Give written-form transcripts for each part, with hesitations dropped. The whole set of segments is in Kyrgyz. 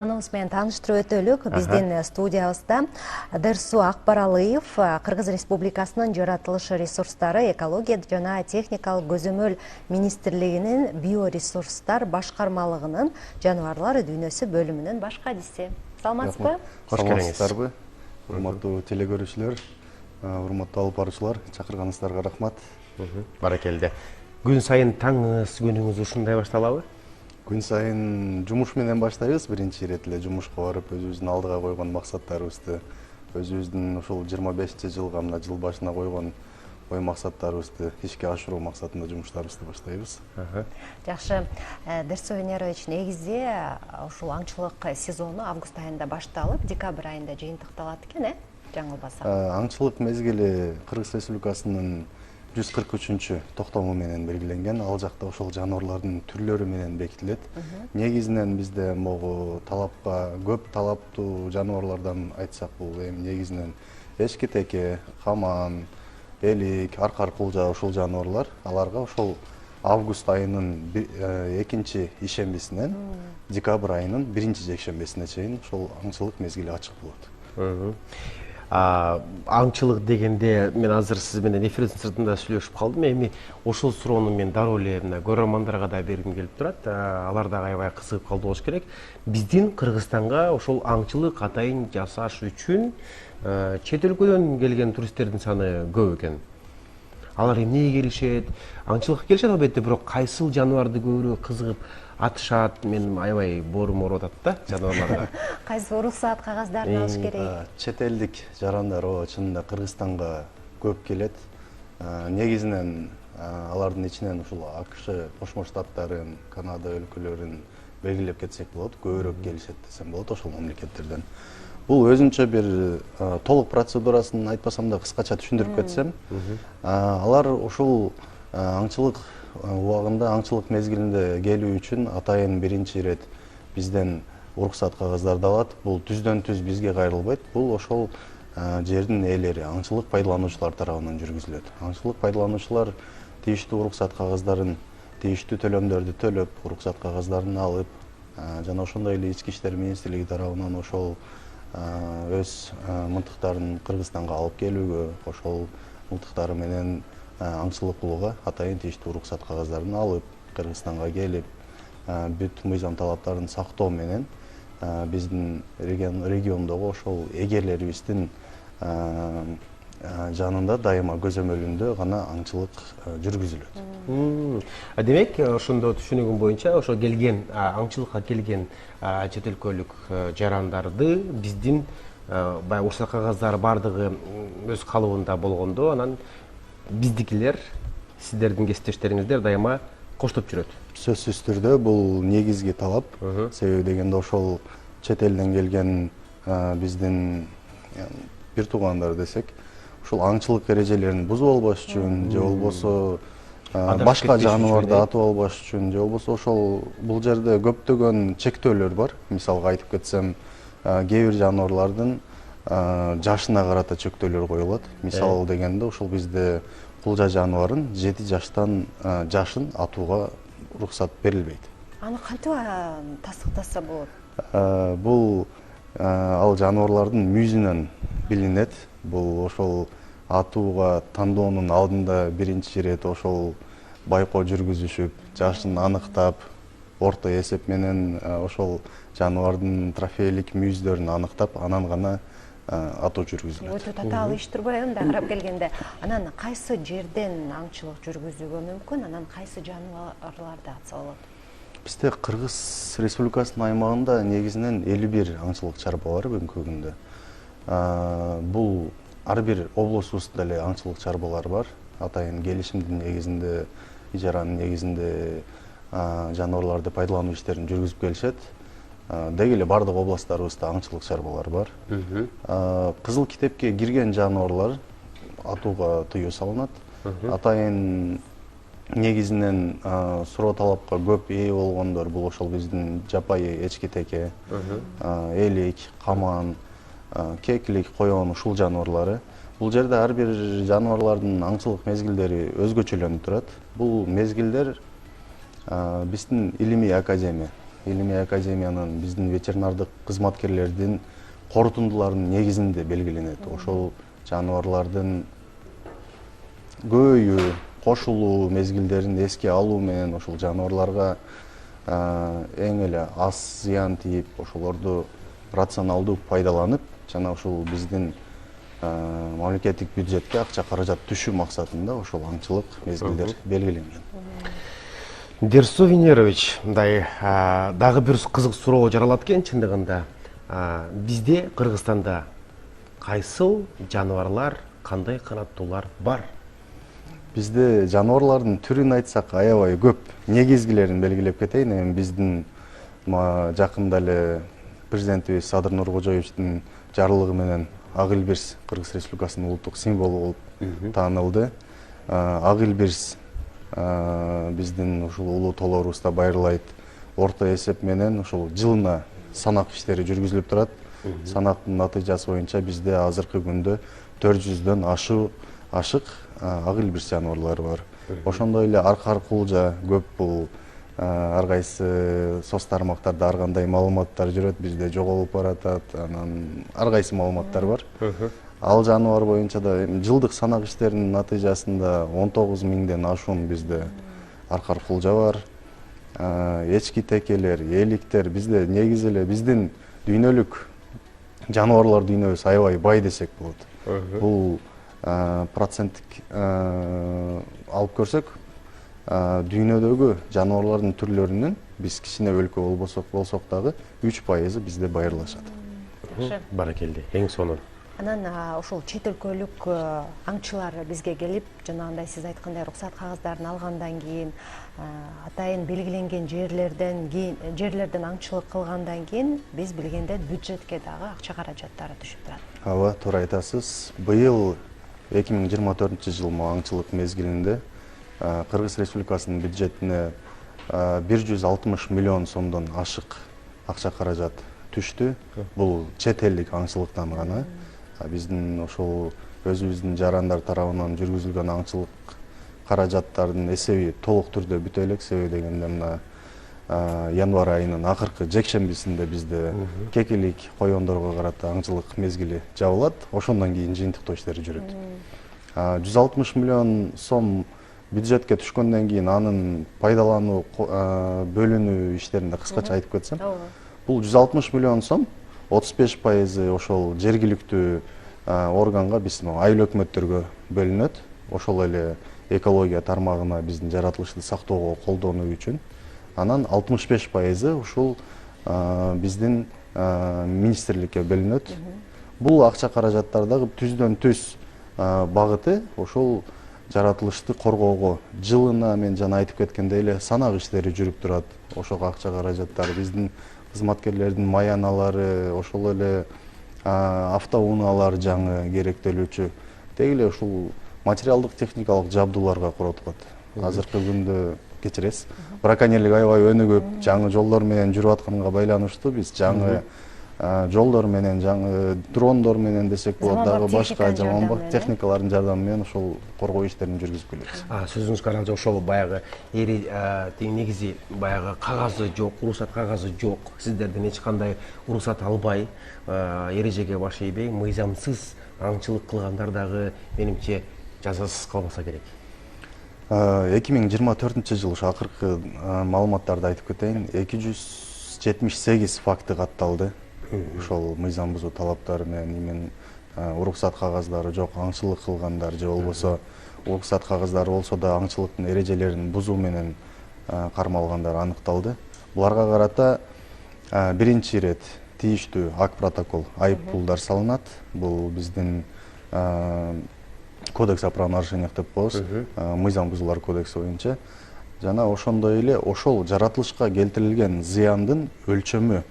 Аныбыз менен тааныштырып өтөлүк. Биздин студиябызда Дерсу Акбаралыев, Кыргыз Республикасынын жаратылыш ресурстары, экология жана техникалык көзөмөл министрлигинин биоресурстар башкармалыгынын жаныбарлар дүйнөсү бөлүмүнүн баш кадиси. Саламатсызбы? Кош келиңиз. Урматтуу телекөрүүчүлөр, урматтуу алып баруучулар, чакырганыңыздарга рахмат. Баракелде. Күн сайын таңыңыз, күнүңүз ушундай башталабы? Күн сайын жумуш менен баштайбыз. Биринчи ирет эле жумушка барып, өзүбүздүн алдыга койгон максаттарыбызды, өзүбүздүн ушул 25-жылга мына жыл башына койгон ой максаттарыбызды ишке ашыруу максатында жумуштарыбызды баштайбыз. Жакшы. Дерсу Венерович, негизи ушул аңчылык сезону август айында башталып, декабрь айында жыйынтыкталат экен, жаңылбасам. Аңчылык мезгили Кыргыз Республикасынын 143-чү токтому менен белгиленген. Ал жакта ошол жаныбарлардын түрлөрү менен бекитилет. Негизинен бизде могу талапка көп талаптуу жаныбарлардан айтсак, бул эми негизинен эчкитеке, каман, элик, аркар кулжа ушул жаныбарлар. Аларга ошол август айынын 2-чи ишембисинен декабрь айынын 1-чи жекшембисине чейин ошол аңчылык мезгили ачык болот. Аңчылык дегенде мен азыр сиз менен эфирдин сыртында сүйлөшүп калдым. Эми ошол суроону мен дароо эле мына көрөрмандарга да бергим келип турат. Алар да аябай кызыгып калды болуш керек. Биздин Кыргызстанга ошол аңчылык атайын жасаш үчүн чет өлкөдөн келген туристтердин саны көп экен. Алар эмнеге келишет? Аңчылыкка келишет албетте, бирок кайсыл жаныбарды көбүрөөк кызыгып атышат? Мен аябай боорум ооруп атат да жаныбарларга. Кайсы уруксаат кагаздарын алыш керек? Чет элдик жарандар чынында Кыргызстанга көп келет. Негизинен алардын ичинен ушул АКШ Кошмо Штаттарын, Канада өлкөлөрүн белгилеп кетсек болот. Көбүрөөк келишет десем болот ошол мамлекеттерден. Бул өзүнчө бир толук процедурасын айтпасам да кыскача түшүндүрүп кетсем, алар ушул аңчылык убагында, аңчылык мезгилинде келүү үчүн атайын биринчи ирет бизден уруксаат кагаздарды алат. Бул түздөн түз бизге кайрылбайт. Бул ошол жердин ээлери, аңчылык пайдалануучулар тарабынан жүргүзүлөт. Аңчылык пайдалануучулар тийиштүү уруксаат кагаздарын, тийиштүү төлөмдөрдү төлөп, уруксаат кагаздарын алып, жана ошондой эле Ички иштер министрлиги тарабынан ошол өз мынтыктарын Кыргызстанга алып келүүгө, ошол мынтыктары менен аңчылык кылууга атайын тийиштүү уруксаат кагаздарын алып, Кыргызстанга келип, бүт мыйзам талаптарын сактоо менен биздин региондогу ошол эгерлерибиздин жанында дайыма көзөмөлүндө гана аңчылык жүргүзүлөт. Демек, ошондо түшүнүгүм боюнча, ошо келген аңчылыкка келген чет өлкөлүк жарандарды биздин баягы уруксаат кагаздары бардыгы өз калыбында болгондо, анан биздикилер, сиздердин кесиптештериңиздер дайыма коштоп жүрөт. Сөзсүз түрдө бул негизги талап. Себеби дегенде ошол чет элден келген биздин бир туугандар десек, ошол аңчылык эрежелерин бузуп албаш үчүн, же болбосо башка жаныбарды атып албаш үчүн, же болбосо ошол бул жерде көптөгөн чектөөлөр бар. Мисалга айтып кетсем, кээ бир жаныбарлардын жашына карата чектөөлөр коюлат. Мисал дегенде ошол бизде кулжа жаныбарын 7 жаштан жашын атууга уруксат берилбейт. Аны кантип тастыктаса болот? Бул ал жаныбарлардын мүйүзүнөн билинет. Бул ошол атууга тандоонун алдында биринчи ирет ошол байкоо жүргүзүшүп, жашын аныктап, орто эсеп менен ошол жаныбардын трофейлик мүйүздөрүн аныктап, анан гана атуу жүргүзүлөт. Өтө татаал иш турбайбы мындай карап келгенде? Анан кайсы жерден аңчылык жүргүзүүгө мүмкүн, анан кайсы жаныбарларды атса болот? Бизде Кыргыз Республикасынын аймагында негизинен 51 аңчылык чарба бар бүгүнкү күндө. Бул ар бир облусубузда эле аңчылык чарбалар бар. Атайын келишимдин негизинде, ижаранын негизинде жаныбарларды пайдалануу иштерин жүргүзүп келишет. Деги эле бардык областтарыбызда аңчылык чарбалар бар. Кызыл китепке кирген жаныбарлар атууга тыюу салынат. Атайын негизинен суроо талапка көп ээ болгондор бул ошол биздин жапайы эчкитеке, элик, каман, кекилик, коён ушул жаныбарлары. Бул жерде ар бир жаныбарлардын аңчылык мезгилдери өзгөчөлөнүп турат. Бул мезгилдер биздин илимий академия илимий академиянын биздин ветеринардык кызматкерлердин корутундуларынын негизинде белгиленет. Ошол жаныбарлардын көйүү, кошулуу мезгилдерин эске алуу менен ошол жаныбарларга эң эле аз зыян тийип, ошолорду рационалдуу пайдаланып, жана ушул биздин мамлекеттик бюджетке акча каражат түшүү максатында ошол аңчылык мезгилдер белгиленген. Дерсу Венерович, мындай дагы бир кызык суроо жаралат экен чындыгында. Бизде Кыргызстанда кайсыл жаныбарлар, кандай канаттуулар бар? Бизде жаныбарлардын түрүн айтсак аябай көп. Негизгилерин белгилеп кетейин. Эми биздин жакында эле президентибиз Садыр Нуркожоевичтин жарлыгы менен ак илбирс Кыргыз Республикасынын улуттук символу болуп таанылды. Ак илбирс биздин ушул улуу толорубузда байырлайт. Орто эсеп менен ушул жылына санак иштери жүргүзүлүп турат. Санактын натыйжасы боюнча бизде азыркы күндө 400дөн ашык ак илбирс жаныбарлары бар. Ошондой эле аркар кулжа көп бул ар кайсы соц тармактарда ар кандай маалыматтар жүрөт, бизде жоголуп баратат, анан ар кайсы маалыматтар бар. Ал жаныбар боюнча да жылдык санак иштеринин натыйжасында 19 миңден ашуун бизде аркар кулжа бар. Эчки текелер, эликтер бизде негизи эле биздин дүйнөлүк жаныбарлар дүйнөбүз аябай бай десек болот. Бул проценттик алып көрсөк, дүйнөдөгү жаныбарлардын түрлөрүнүн биз кичине өлкө болсок дагы 3% бизде байырлашат. Баракелде, эң сонун. Анан ушул чет өлкөлүк аңчылар бизге келип, жанагындай сиз айткандай уруксат кагаздарын алгандан кийин, атайын белгиленген жерлерден аңчылык кылгандан кийин, биз билгенде бюджетке дагы акча каражаттары түшүп турат. Ооба, туура айтасыз. Быйыл 2024 жыл аңчылык мезгилинде Кыргыз Республикасынын бюджетине 160 миллион сомдон ашык акча каражат түштү. Бул чет элдик аңчылыктан гана. Биздин ошол өзүбүздүн жарандар тарабынан жүргүзүлгөн аңчылык каражаттардын эсеби толук түрдө бүтө элек, себеби дегенде мына январь айынын акыркы жекшембисинде бизде кекилик коёндорго карата аңчылык мезгили жабылат. Ошондон кийин жыйынтыктоо иштери жүрөт. 160 миллион сом бюджетке түшкөндөн кийин анын пайдалануу, бөлүнүү иштеринде кыскача айтып кетсем, бул 160 миллион сом 35% ошол жергиликтүү органга, биз айыл өкмөттөргө бөлүнөт. Ошол эле экология тармагына биздин жаратылышты сактоого колдонуу үчүн. Анан 65% ушул биздин министрликке бөлүнөт. Бул акча каражаттар дагы түздөн түз багыты ошол жаратылышты коргоого. Жылына мен жана айтып кеткендей эле санак иштери жүрүп турат. Ошол акча каражаттар биздин кызматкерлердин маяналары, ошол эле автоунаалар жаңы керектелүүчү, деги эле ушул материалдык техникалык жабдууларга коротулат. Азыркы күндө кечиресиз, браконьерлик аябай өнүгүп, жаңы жолдор менен жүрүп атканга байланыштуу биз жаңы жолдор менен, жаңы дрондор менен десек болот, дагы башка заманбап техникалардын жардамы менен ошол коргоо иштерин жүргүзүп келебиз. Сөзүңүз каралжа ошол баягы негизи баягы кагазы жок, уруксат кагазы жок. Сиздерден эч кандай уруксат албай, эрежеге баш ийбей, мыйзамсыз аңчылык кылгандар дагы менимче жазасыз калбаса керек. 2024 жыл ушу акыркы маалыматтарды айтып кетейин. 278 факты катталды. Ошол мыйзам бузуу талаптары менен уруксат кагаздары жок аңчылык кылгандар же болбосо уруксат кагаздары болсо да аңчылыктын эрежелерин бузуу менен кармалгандар аныкталды. Буларга карата биринчи ирет тийиштүү акт протокол, айып пулдар салынат. Бул биздин кодекс о правонарушениях деп коебуз, мыйзам бузуулар кодекси боюнча. Жана ошондой эле ошол жаратылышка келтирилген зыяндын өлчөмү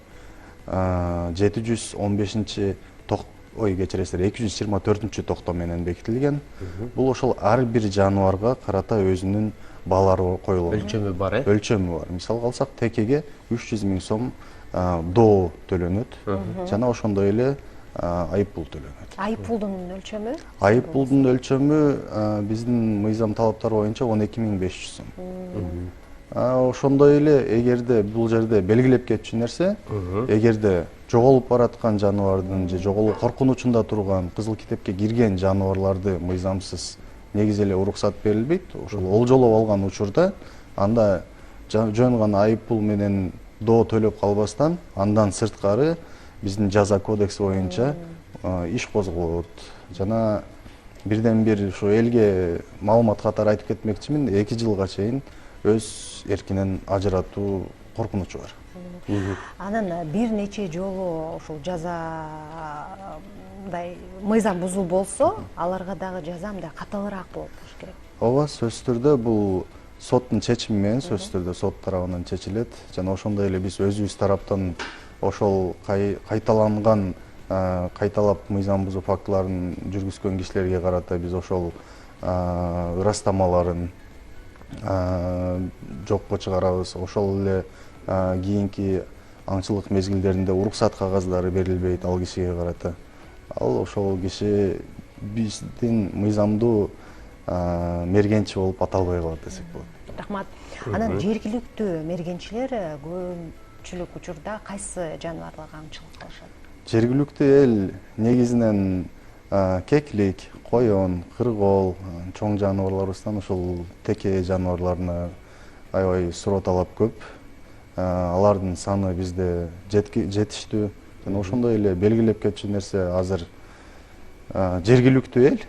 224 токтом менен бекитилген. Бул ошол ар бир жаныбарга карата өзүнүн баалары коюлган. Өлчөмү бар, Өлчөмү бар. Мисалга алсак, текеге 300 миң сом доо төлөнөт. Жана ошондой эле айып пул төлөнөт. Айып пулдун өлчөмү? Айып пулдун өлчөмү биздин мыйзам талаптары боюнча 12.500 сом. Ошондой эле эгерде бул жерде белгилеп кетчү нерсе, эгерде жоголуп бараткан жаныбардын же жоголуу коркунучунда турган кызыл китепке кирген жаныбарларды мыйзамсыз негизи эле уруксат берилбейт. Ошол олжолоп алган учурда анда жөн гана айып пул менен доо төлөп калбастан, андан сырткары биздин жаза кодекси боюнча иш козголот. Жана бирден бир ушу элге маалымат катары айтып кетмекчимин, 2 жылга чейин өз эркинен ажыратуу коркунучу бар. Анан бир нече жолу ушул жазадай мыйзам бузуу болсо, аларга дагы жаза мындай каталыраак болуш керек. Ооба, сөзсүз түрдө бул соттун чечими менен сөзсүз түрдө сот тарабынан чечилет. Жана ошондой эле биз өзүбүз тараптан ошол кайталанган кайталап мыйзам бузуу фактыларын жүргүзгөн кишилерге карата биз ошол ырастамаларын жокко чыгарабыз. Ошол эле кийинки аңчылык мезгилдеринде уруксат кагаздары берилбейт ал кишиге карата. Ал ошол киши биздин мыйзамдуу мергенчи болуп аталбай калат десек болот. Рахмат. Анан жергиликтүү мергенчилер көпчүлүк учурда кайсы жаныбарларга аңчылык кылышат? Жергиликтүү эл негизинен кеклик, коён, кыргоол, чоң жаныбарларыбыздан ушул теке жаныбарларына аябай суроо талап көп. Алардын саны бизде жетиштүү. Жана ошондой эле белгилеп кетчү нерсе азыр жергиликтүү эл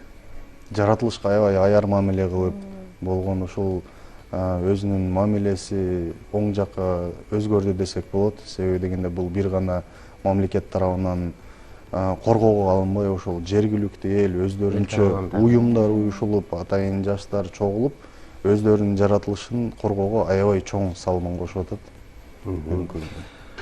жаратылышка аябай аяр мамиле кылып болгон, ушул өзүнүн мамилеси оң жакка өзгөрдү десек болот. Себеби дегенде бул бир гана мамлекет тарабынан коргоого алынбай, ошол жергиликтүү эл өздөрүнчө уюмдар уюшулуп, атайын жаштар чогулуп, өздөрүнүн жаратылышын коргоого аябай чоң салымын кошуп атат.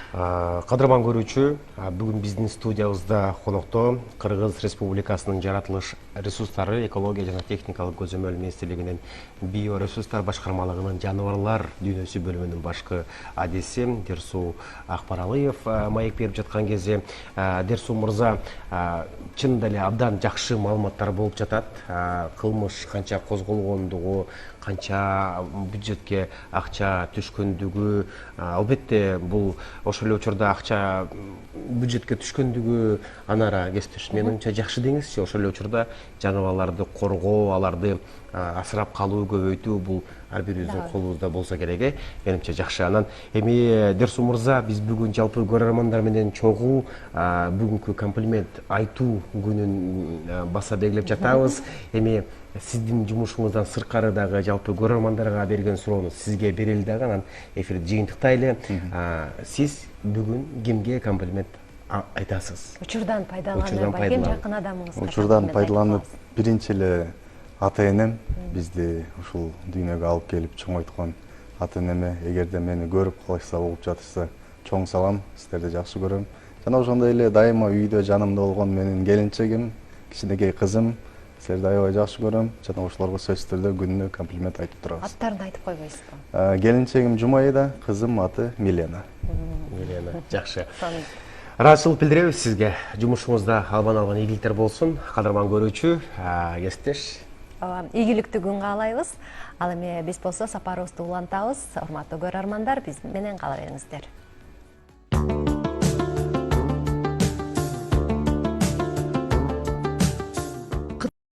Кадырман көрүүчү, бүгүн биздин студиябызда конокто Кыргыз Республикасынын жаратылыш ресурстары, экология жана техникалык көзөмөл министрлигинин биоресурстар башкармалыгынын жаныбарлар дүйнөсү бөлүмүнүн башкы адиси Дерсу Акбаралыев маек берип жаткан кезде, Дерсу мырза, чынында эле абдан жакшы маалыматтар болуп жатат. Кылмыш канча козголгондугу, канча бюджетке акча түшкөндүгү, албетте бул ошол эле учурда акча бюджетке түшкөндүгү анара кесиптеш. Менин оюмча жакшы деңизчи, ошол эле учурда жаныбарларды коргоо, аларды асырап калуу, көбөйтүү бул ар бирибиздин колубузда болсо керек. Менимче жакшы. Анан эми Дерсу мырза, биз бүгүн жалпы көрөрмандар менен чогуу бүгүнкү комплимент айтуу күнүн баса белгилеп жатабыз. Эми сиздин жумушуңуздан сырткары дагы жалпы көрөрмандарга берген суроону сизге берели дагы, анан эфирди жыйынтыктайлы. Сиз бүгүн кимге комплимент айтасыз? Учурдан пайдаланып, жакын адамыңызга. Учурдан пайдаланып, биринчи эле ата энем, бизди ушул дүйнөгө алып келип чоңойткон ата энеме, эгерде мени көрүп калышса, угуп жатышса, чоң салам, сиздерди жакшы көрөм. Жана ошондой эле дайыма үйдө жанымда болгон менин келинчегим, кичинекей кызым, силерди аябай жакшы көрөм. Жана ошолорго сөзсүз түрдө күнүнө комплимент айтып турабыз. Аттарын айтып койбойсузбу? Келинчегим Жумайда, кызым аты Милена. Милена, жакшы. Ыраазычылык билдиребиз сизге. Жумушуңузда албан ийгиликтер болсун. Кадырман көрүүчү, кесиптеш. Ийгиликтүү күн каалайбыз. Ал эми биз болсо сапарыбызды улантабыз. Урматтуу көрөрмандар, биз менен кала бериңиздер.